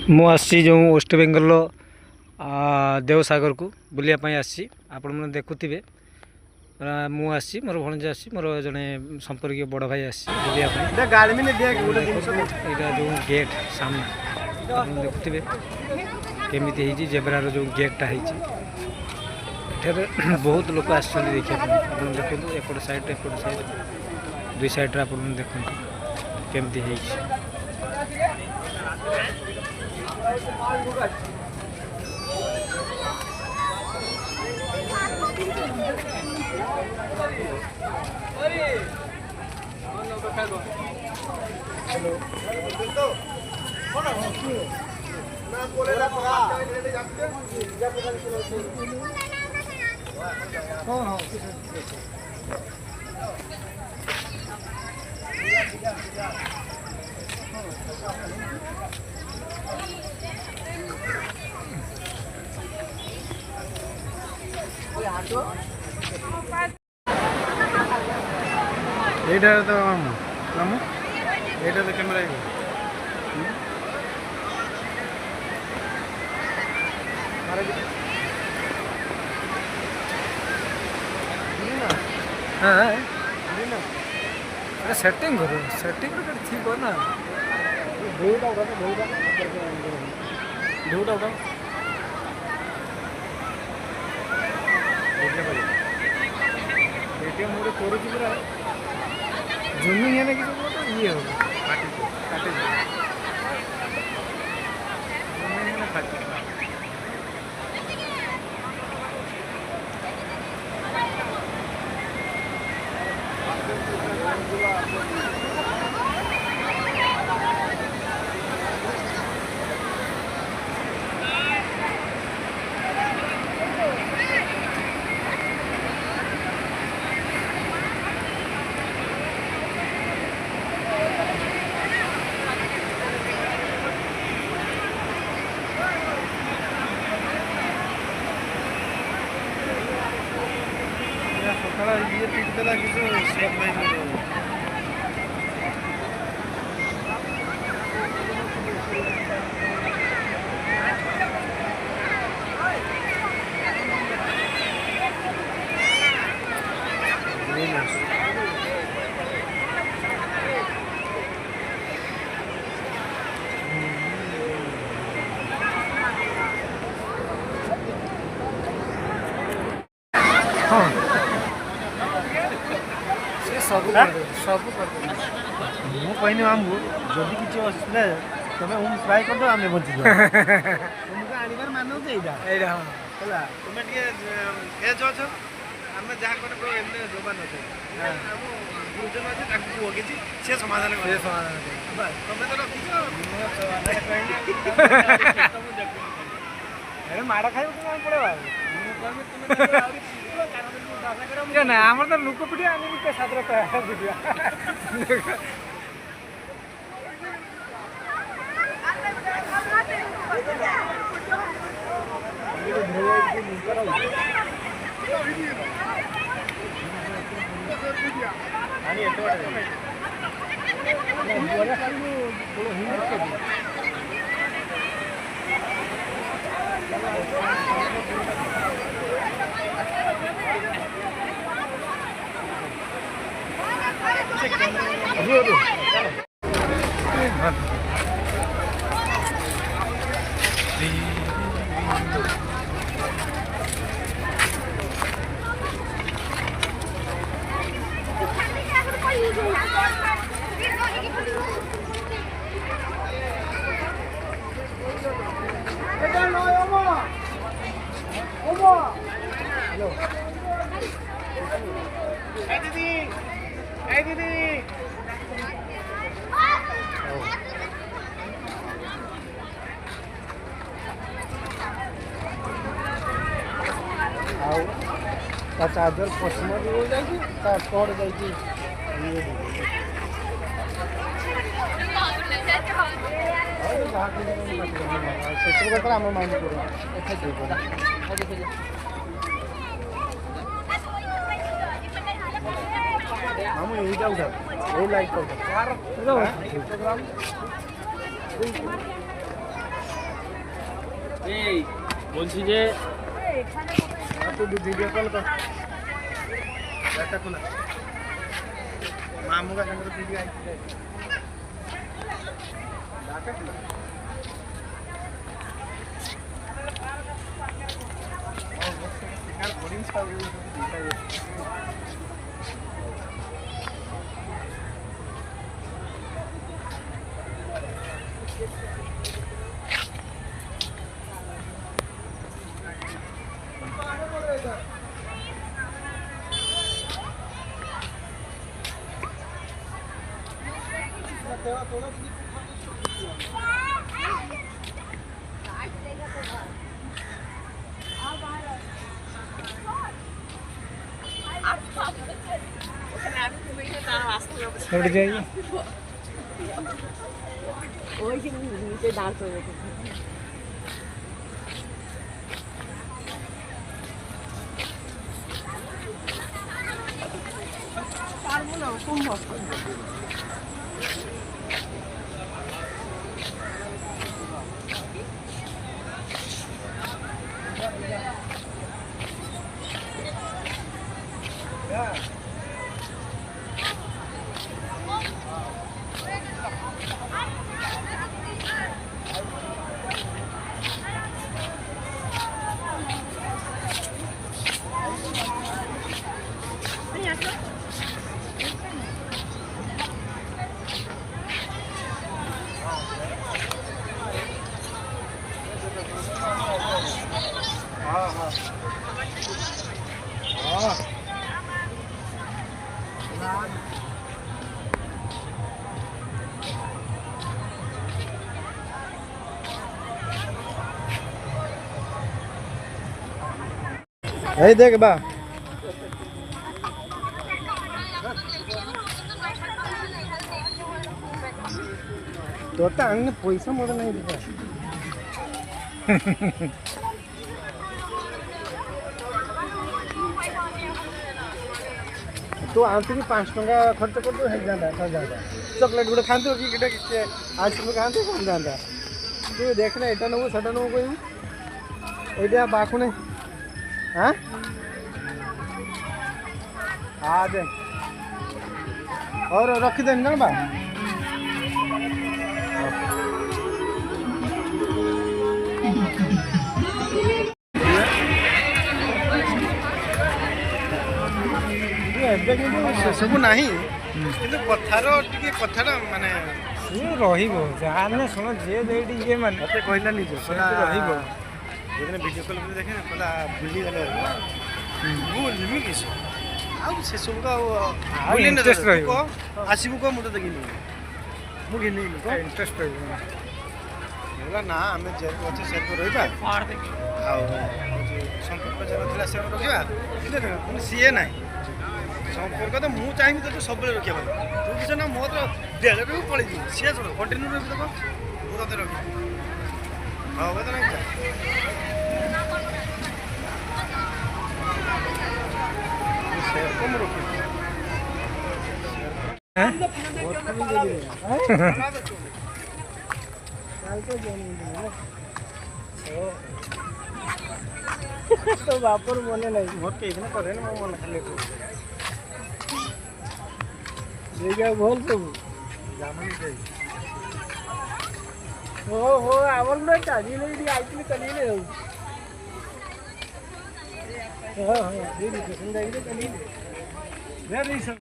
मुझे जो वेस्ट बेंगल देवसागर को बुलायापी आसी आपण मैंने देखुवे मुझे मोर भणज आसी मोर जड़े संपर्क बड़ भाई आसी जो गेट सामना देखुवे केमी जेब्रार जो गेटा है बहुत लोग आस देखा देखो एपट साइड दुई साइड्रे आप देखते केमती है এইটা তো মামু এইটা তো ক্যামেরা हाँ सेटिंग करो सेटिंग ठीक हो ना मोर कर जमीन है ना कि ये हो काटे ये टिकते लगी तो सब नहीं हाँ सब कहनी आमको जदि किसी असुविधा तुम होम ट्राए कर दो आम बची तुमको आनिबार मान तो यहाँ तुम एज अच आम जहाँ कने जोबान अच्छे गुरुजन अच्छे कुह कि सी समाधान तुम तो रखी माड़ खाइब पड़ेगा ना आम तो लोक पिटी आम सादर चार्जर पश्चिम कौड़ जाइए आम माइंड कर हम यही उठा यही लाइक कर বলছি যে তুই ভিডিও কল কর এটা খোলা মামু का संग वीडियो आई थी डाटा खোला और बोर्डिंग का উঠ যাইए ওইখানে নিচে দাঁড় করে রেখেছি পারবো না সম্ভব এই দেখ বা তোর তো আঙ্গে পয়সা মতো নাই দিবা तो आंटी की 5 टका खर्च कर दो है जाता चॉकलेट गुड़ा खाते कि आइसक्रीम खाते कौन जाता तू देखना एटा नबो सेटा नबो कोई एटा बाखुने हाँ हाँ दे और रखी देन ना बा ଏବେ କିନ୍ତୁ ସେସବୁ ନାହିଁ କିନ୍ତୁ କଥାର ଟିକେ କଥାଟା ମାନେ ସିଏ ରହିବ ଯାହାହେଲେ ଶୁଣ ଯିଏ ଦେଇଠି ଇଏ ମାନେ ମୋତେ କହିଲା ନିଜ ରହିବ ଯେତେବେଳେ ଭିଡ଼ିଓ କଲ୍ କରି ଦେଖେ କହିଲା ବୁଲିଗଲେ ମୁଁ ଯିମି କିସ ଆଉ ସେସବୁ ତ ଆଉ ଇଣ୍ଟରେଷ୍ଟ ରହିବ ଆସିବୁ କହ ମୁଁ ତତେ ଘିନିବି ମୁଁ ଘିନିବି ଇଣ୍ଟରେଷ୍ଟ ରହିବ କହିଲା ନା ଆମେ ଯେହେତୁ ଅଛେ ସେଠୁ ରହିବା ଆଉ ସମ୍ପର୍କ ଯାହା ଥିଲା ସେଠୁ ରଖିବା କିନ୍ତୁ ସିଏ ନାହିଁ ସମ୍ପର୍କ ତ ମୁଁ ଚାହିଁବି ତତେ ସବୁବେଳେ ରଖିବା ପାଇଁ ତୁ କିଛି ନା ମୋ ତ ଡେଲିରେ ବି ପଳେଇଯିବି ସିଏ ଶୁଣ କଣ୍ଟିନ୍ୟୁ ରହିବି ଦେଖ ମୁଁ ତତେ ରଖିବି ହଉ କଥା ନାହିଁ ସେରକ ମୁଁ ରଖିବି तो बापर मने नहीं मोर के इतना करे ना मन खाली देखा बोल सब जामनी दे हो आवर गुडा चाजी ले दी आइतली कली ले हां हां दे दी संदा इले कली ले दे दी सब